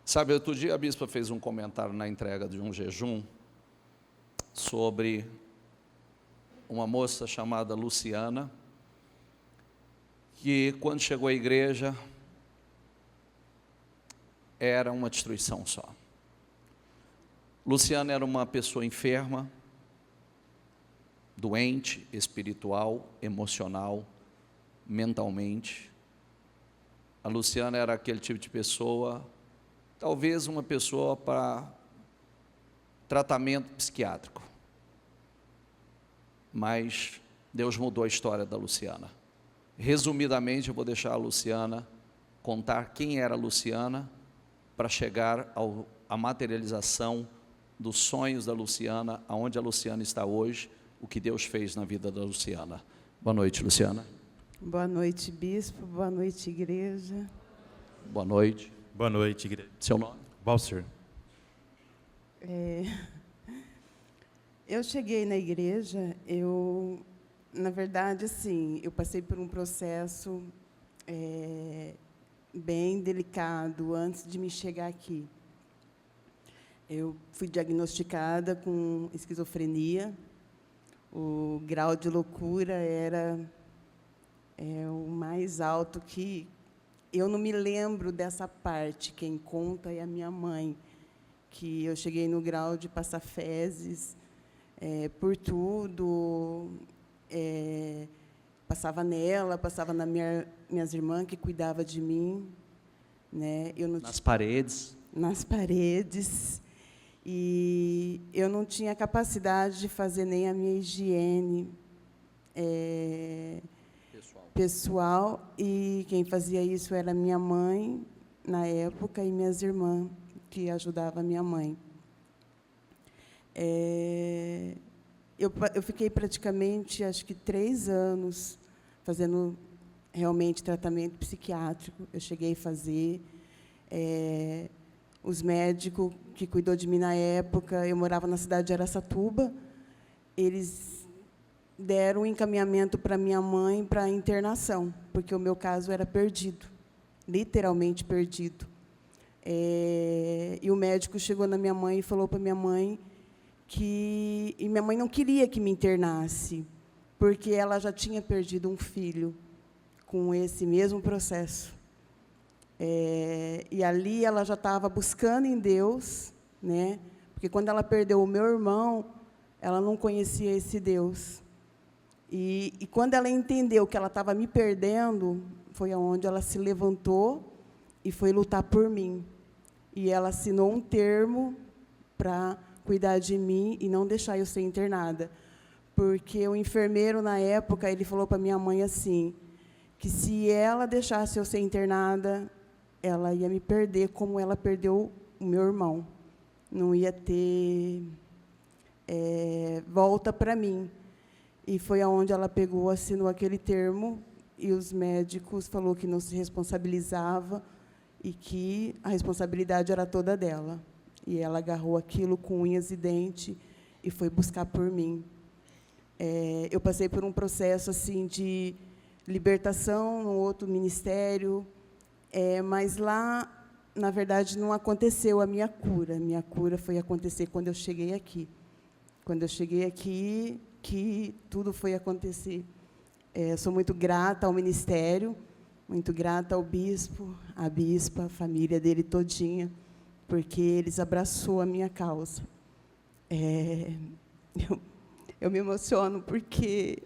Sabe, outro dia a bispa fez um comentário na entrega de um jejum sobre uma moça chamada Luciana, que quando chegou à igreja era uma destruição só. Luciana era uma pessoa enferma, doente, espiritual, emocional, mentalmente. A Luciana era aquele tipo de pessoa, talvez uma pessoa para tratamento psiquiátrico. Mas Deus mudou a história da Luciana. Resumidamente, eu vou deixar a Luciana contar quem era a Luciana para chegar à materialização dos sonhos da Luciana, aonde a Luciana está hoje, o que Deus fez na vida da Luciana. Boa noite, Luciana. Boa noite, bispo. Boa noite, igreja. Boa noite. Boa noite, igreja. Seu nome? Walser. Eu cheguei na igreja, na verdade, assim, eu passei por um processo bem delicado antes de me chegar aqui. Eu fui diagnosticada com esquizofrenia. O grau de loucura era o mais alto que... Eu não me lembro dessa parte, quem conta é a minha mãe, que eu cheguei no grau de passar fezes por tudo, passava nela, passava nas minhas irmãs, que cuidava de mim. Né? Nas paredes? Nas paredes. E eu não tinha capacidade de fazer nem a minha higiene pessoal, e quem fazia isso era minha mãe, na época, e minhas irmãs, que ajudavam a minha mãe. Eu fiquei praticamente, acho que 3 anos, fazendo realmente tratamento psiquiátrico. Eu cheguei a fazer. Os médicos que cuidou de mim na época, eu morava na cidade de Araçatuba, eles deram um encaminhamento para minha mãe para internação, porque o meu caso era perdido, literalmente perdido. E o médico chegou na minha mãe e falou para minha mãe que... E minha mãe não queria que me internasse, porque ela já tinha perdido um filho com esse mesmo processo. E ali ela já estava buscando em Deus, né? Porque quando ela perdeu o meu irmão, ela não conhecia esse Deus. E quando ela entendeu que ela estava me perdendo, foi aonde ela se levantou e foi lutar por mim. E ela assinou um termo para cuidar de mim e não deixar eu ser internada. Porque o enfermeiro, na época, ele falou para minha mãe assim, que se ela deixasse eu ser internada, ela ia me perder como ela perdeu o meu irmão. Não ia ter volta para mim. E foi aonde ela pegou, assinou aquele termo, e os médicos falaram que não se responsabilizava e que a responsabilidade era toda dela. E ela agarrou aquilo com unhas e dentes e foi buscar por mim. Eu passei por um processo assim de libertação no outro ministério, mas lá, na verdade, não aconteceu a minha cura. A minha cura foi acontecer quando eu cheguei aqui. Quando eu cheguei aqui, que tudo foi acontecer. Sou muito grata ao ministério, muito grata ao bispo, à bispa, a família dele todinha, porque eles abraçou a minha causa. Eu me emociono porque,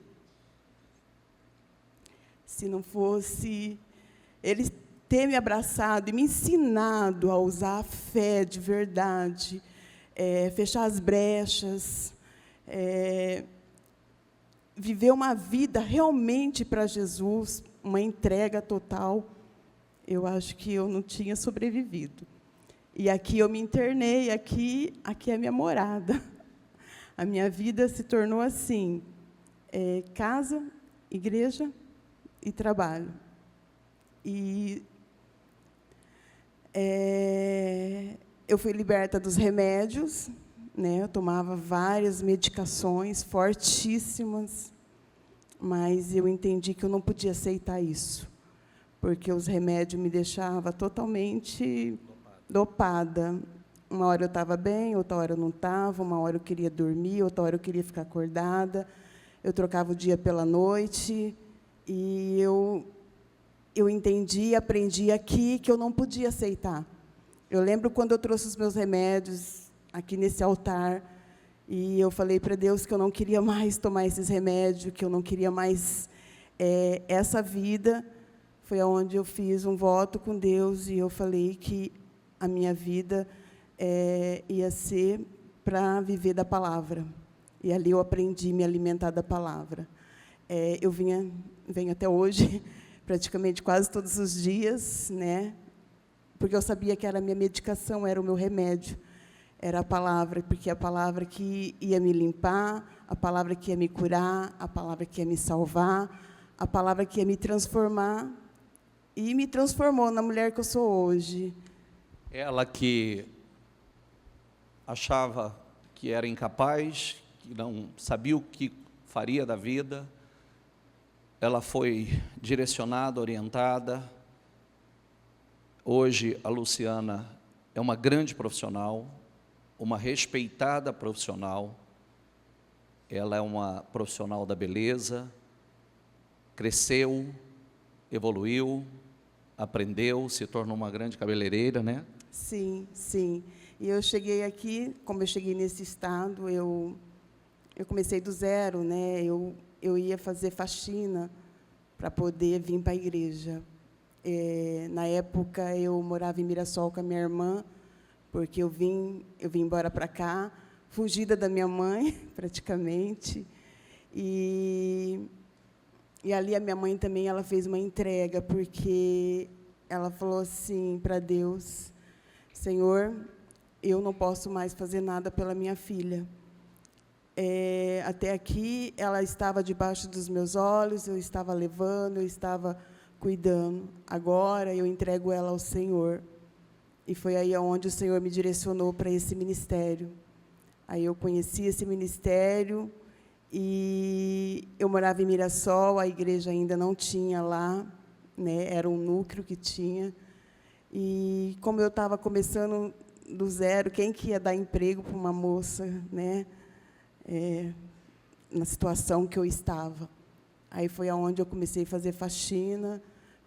se não fosse eles ter me abraçado e me ensinado a usar a fé de verdade, fechar as brechas, viver uma vida realmente para Jesus, uma entrega total, eu acho que eu não tinha sobrevivido. E aqui eu me internei, aqui é a minha morada. A minha vida se tornou assim, casa, igreja e trabalho. E eu fui liberta dos remédios, né? Eu tomava várias medicações fortíssimas, mas eu entendi que eu não podia aceitar isso, porque os remédios me deixavam totalmente dopada. Uma hora eu estava bem, outra hora eu não estava, uma hora eu queria dormir, outra hora eu queria ficar acordada. Eu trocava o dia pela noite, e eu entendi, aprendi aqui que eu não podia aceitar. Eu lembro quando eu trouxe os meus remédios aqui nesse altar, e eu falei para Deus que eu não queria mais tomar esses remédios, que eu não queria mais essa vida. Foi onde eu fiz um voto com Deus, e eu falei que a minha vida ia ser para viver da palavra. E ali eu aprendi a me alimentar da palavra. Eu venho até hoje, praticamente quase todos os dias, né? Porque eu sabia que era a minha medicação, era o meu remédio, era a palavra, porque a palavra que ia me limpar, a palavra que ia me curar, a palavra que ia me salvar, a palavra que ia me transformar, e me transformou na mulher que eu sou hoje. Ela que achava que era incapaz, que não sabia o que faria da vida, ela foi direcionada, orientada. Hoje, a Luciana é uma grande profissional, uma respeitada profissional. Ela é uma profissional da beleza, cresceu, evoluiu, aprendeu, se tornou uma grande cabeleireira, né? Sim, sim. E eu cheguei aqui, como eu cheguei nesse estado, eu comecei do zero, né? Eu ia fazer faxina para poder vir para a igreja. Na época, eu morava em Mirassol com a minha irmã, porque eu vim embora para cá, fugida da minha mãe, praticamente. E ali a minha mãe também ela fez uma entrega, porque ela falou assim para Deus: Senhor, eu não posso mais fazer nada pela minha filha. Até aqui, ela estava debaixo dos meus olhos, eu estava levando, eu estava cuidando. Agora, eu entrego ela ao Senhor. E foi aí onde o Senhor me direcionou para esse ministério. Aí eu conheci esse ministério, e eu morava em Mirassol, a igreja ainda não tinha lá, né? Era um núcleo que tinha. E como eu estava começando do zero, quem que ia dar emprego para uma moça, né? Na situação que eu estava. Aí foi aonde eu comecei a fazer faxina,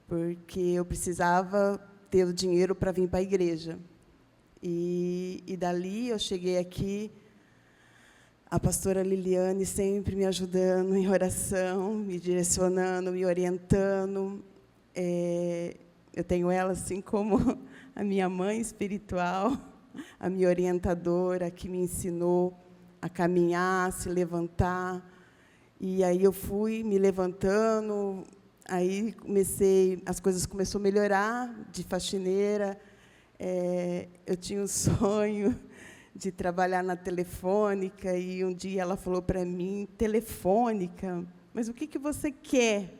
porque eu precisava ter o dinheiro para vir para a igreja. E dali eu cheguei aqui, a pastora Liliane sempre me ajudando em oração, me direcionando, me orientando. Eu tenho ela assim como a minha mãe espiritual, a minha orientadora, que me ensinou a caminhar, a se levantar. E aí eu fui me levantando, aí as coisas começaram a melhorar, de faxineira. Eu tinha um sonho de trabalhar na Telefônica, e um dia ela falou para mim: Telefônica, mas o que você quer?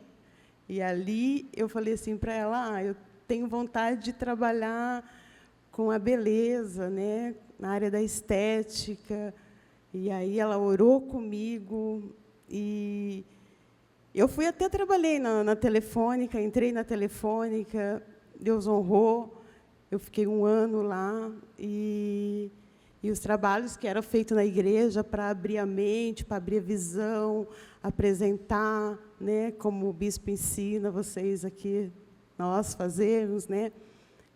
E ali eu falei assim para ela: eu tenho vontade de trabalhar com a beleza, né, na área da estética. E aí ela orou comigo, e eu fui até trabalhei na Telefônica, entrei na Telefônica, Deus honrou, eu fiquei 1 ano lá, e os trabalhos que eram feitos na igreja para abrir a mente, para abrir a visão, apresentar, né, como o bispo ensina vocês aqui, nós fazemos, né?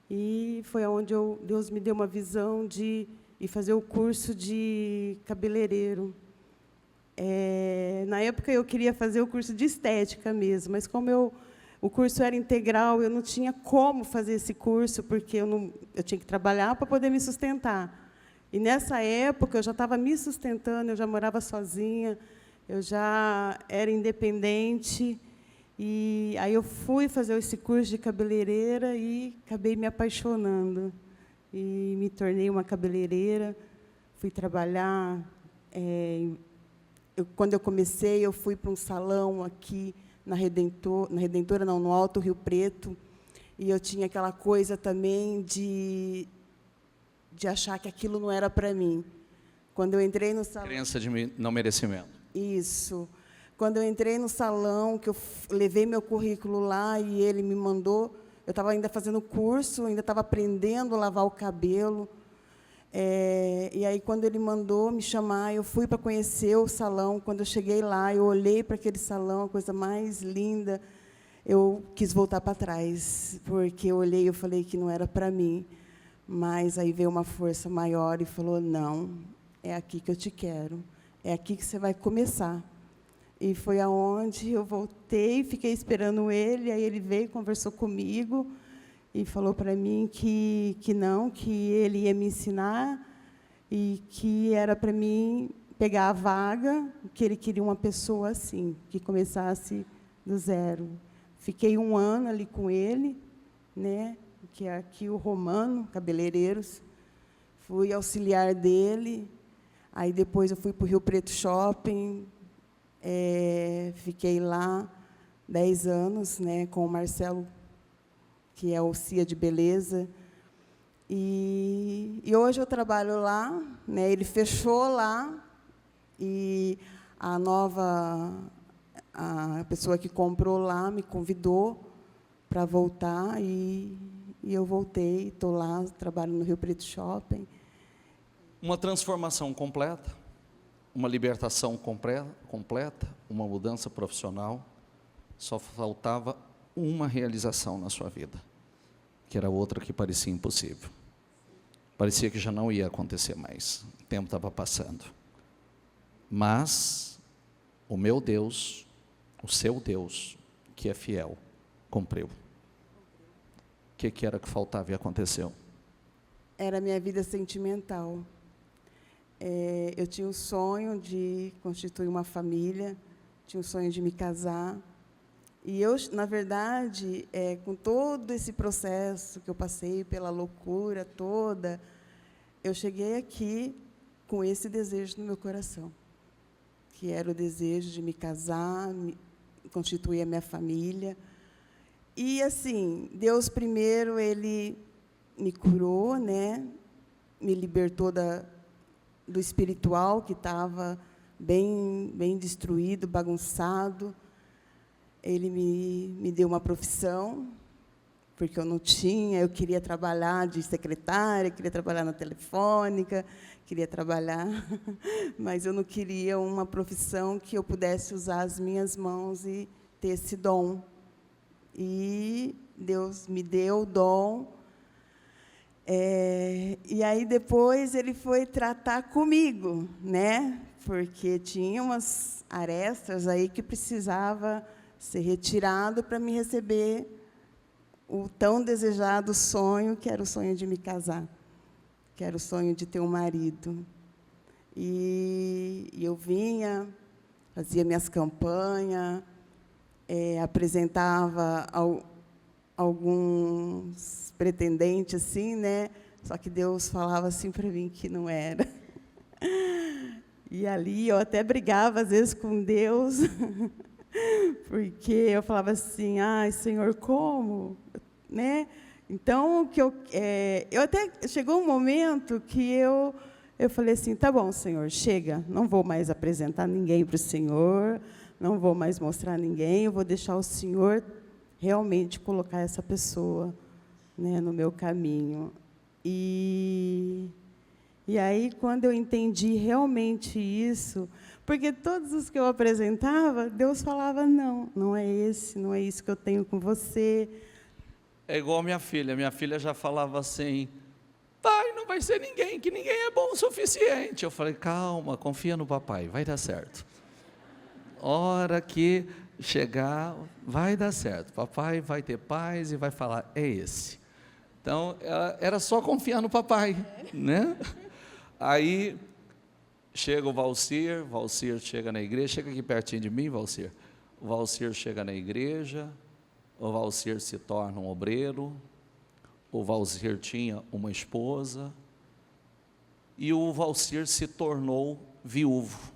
E foi onde Deus me deu uma visão de ir fazer o curso de cabeleireiro. Na época, eu queria fazer o curso de estética mesmo, mas como o curso era integral, eu não tinha como fazer esse curso, porque eu tinha que trabalhar para poder me sustentar. E, nessa época, eu já estava me sustentando, eu já morava sozinha, eu já era independente. E aí eu fui fazer esse curso de cabeleireira e acabei me apaixonando. E me tornei uma cabeleireira, fui trabalhar. Quando eu comecei, eu fui para um salão aqui na Redentora, não, no Alto Rio Preto, e eu tinha aquela coisa também de achar que aquilo não era para mim. Quando eu entrei no salão... Crença de não merecimento. Isso. Quando eu entrei no salão, que eu levei meu currículo lá e ele me mandou, estava ainda fazendo curso, ainda estava aprendendo a lavar o cabelo. E aí, quando ele mandou me chamar, eu fui para conhecer o salão. Quando eu cheguei lá, eu olhei para aquele salão, a coisa mais linda. Eu quis voltar para trás, porque eu olhei e eu falei que não era para mim. Mas aí veio uma força maior e falou, não, é aqui que eu te quero, é aqui que você vai começar. E foi aonde eu voltei, fiquei esperando ele, aí ele veio, conversou comigo, e falou para mim que não, que ele ia me ensinar, e que era para mim pegar a vaga, que ele queria uma pessoa assim, que começasse do zero. Fiquei 1 ano ali com ele, né, que é aqui o Romano, cabeleireiros. Fui auxiliar dele. Aí depois eu fui para o Rio Preto Shopping. Fiquei lá 10 anos, né, com o Marcelo, que é o CIA de beleza. E hoje eu trabalho lá, né, ele fechou lá, e a pessoa que comprou lá me convidou para voltar, e eu voltei, estou lá, trabalho no Rio Preto Shopping. Uma transformação completa, uma libertação completa, uma mudança profissional. Só faltava uma realização na sua vida, que era outra que parecia impossível. Parecia que já não ia acontecer mais, o tempo estava passando. Mas o meu Deus, o seu Deus, que é fiel, cumpriu. O que era que faltava e aconteceu? Era a minha vida sentimental. Eu tinha o sonho de constituir uma família, tinha o sonho de me casar. E eu, na verdade, com todo esse processo que eu passei, pela loucura toda, eu cheguei aqui com esse desejo no meu coração, que era o desejo de me casar, constituir a minha família. E, assim, Deus primeiro, Ele me curou, né? Me libertou do espiritual, que estava bem destruído, bagunçado. Ele me deu uma profissão, porque eu não tinha, eu queria trabalhar de secretária, queria trabalhar na telefônica, queria trabalhar, mas eu não queria uma profissão que eu pudesse usar as minhas mãos e ter esse dom. E Deus me deu o dom. E aí, depois, Ele foi tratar comigo, né? Porque tinha umas arestas aí que precisava ser retirado para me receber o tão desejado sonho, que era o sonho de me casar, que era o sonho de ter um marido. E eu vinha, fazia minhas campanhas, apresentava alguns pretendentes, assim, né? Só que Deus falava assim para mim que não era. E ali eu até brigava, às vezes, com Deus, porque eu falava assim, ai, Senhor, como? Né? Então, eu até chegou um momento que eu falei assim, tá bom, Senhor, chega, não vou mais apresentar ninguém para o Senhor, não vou mais mostrar ninguém, eu vou deixar o Senhor realmente colocar essa pessoa, né, no meu caminho. E aí, quando eu entendi realmente isso, porque todos os que eu apresentava, Deus falava, não é esse, não é isso que eu tenho com você. É igual minha filha já falava assim, pai, não vai ser ninguém, que ninguém é bom o suficiente. Eu falei, calma, confia no papai, vai dar certo. Hora que chegar, vai dar certo, papai vai ter paz e vai falar, é esse. Então, era só confiar no papai, né? Aí, chega o Valcir chega na igreja, chega aqui pertinho de mim, Valcir. O Valcir chega na igreja, o Valcir se torna um obreiro, o Valcir tinha uma esposa, e o Valcir se tornou viúvo.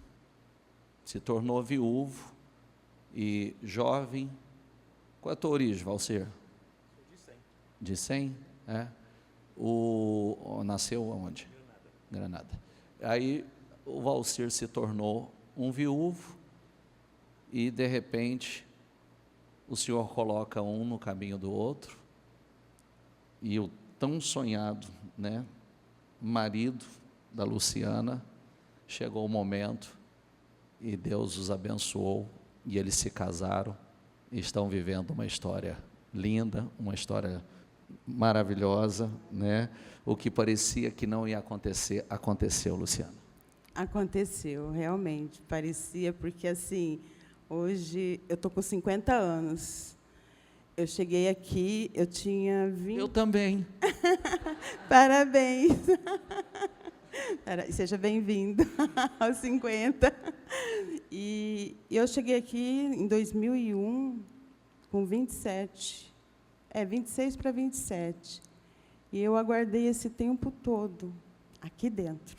E jovem. Qual é a tua origem, Valcir? De 100? É? Nasceu aonde? Granada. Aí o Valcir se tornou um viúvo e, de repente, o Senhor coloca um no caminho do outro e o tão sonhado, né, marido da Luciana, chegou o momento e Deus os abençoou e eles se casaram e estão vivendo uma história linda, uma história maravilhosa, né? O que parecia que não ia acontecer, aconteceu, Luciana. Aconteceu, realmente, parecia, porque assim, hoje eu estou com 50 anos. Eu cheguei aqui, eu tinha 20... Eu também. Parabéns! Seja bem-vindo aos 50. E eu cheguei aqui em 2001 com 27. 26 para 27. E eu aguardei esse tempo todo aqui dentro.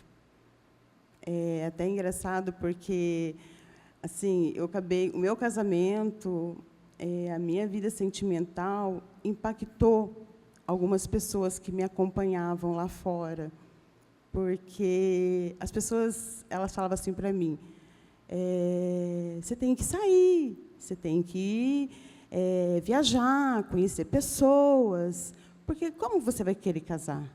É até engraçado porque, assim, o meu casamento, a minha vida sentimental impactou algumas pessoas que me acompanhavam lá fora, porque as pessoas, elas falavam assim para mim, você tem que sair, você tem que viajar, conhecer pessoas, porque como você vai querer casar?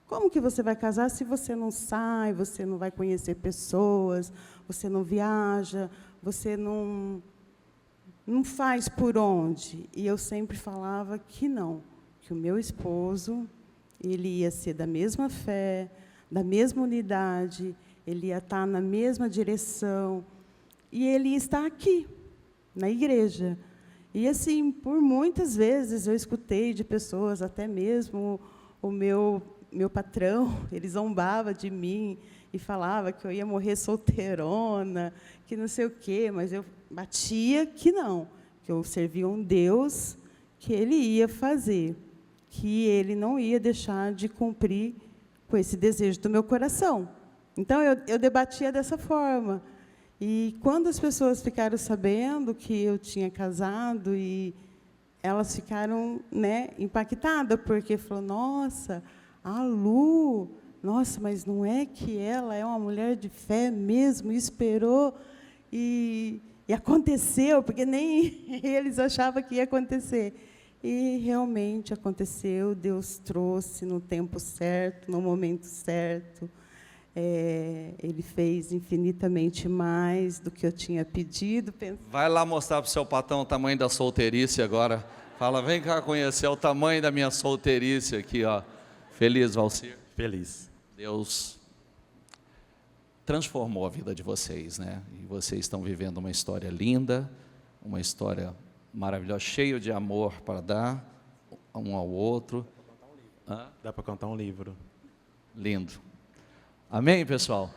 Como que você vai casar se você não sai, você não vai conhecer pessoas, você não viaja, você não faz por onde? E eu sempre falava que não, que o meu esposo, ele ia ser da mesma fé, da mesma unidade, ele ia estar na mesma direção, e ele está aqui, na igreja. E, assim, por muitas vezes eu escutei de pessoas, até mesmo o meu patrão, ele zombava de mim e falava que eu ia morrer solteirona, que não sei o quê, mas eu batia que não, que eu servia um Deus que ele ia fazer, que ele não ia deixar de cumprir com esse desejo do meu coração. Então, eu debatia dessa forma. E, quando as pessoas ficaram sabendo que eu tinha casado, e elas ficaram, né, impactadas, porque falou, nossa, a Lu, nossa, mas não é que ela é uma mulher de fé mesmo, esperou, e aconteceu, porque nem eles achavam que ia acontecer. E realmente aconteceu, Deus trouxe no tempo certo, no momento certo. Ele fez infinitamente mais do que eu tinha pedido. Vai lá mostrar para o seu patrão o tamanho da solteirice agora. Fala, vem cá conhecer o tamanho da minha solteirice aqui, ó. Feliz, Valcir? Feliz. Deus transformou a vida de vocês, né? E vocês estão vivendo uma história linda, uma história maravilhosa, cheia de amor para dar um ao outro. Dá para contar um livro. Lindo. Amém, pessoal?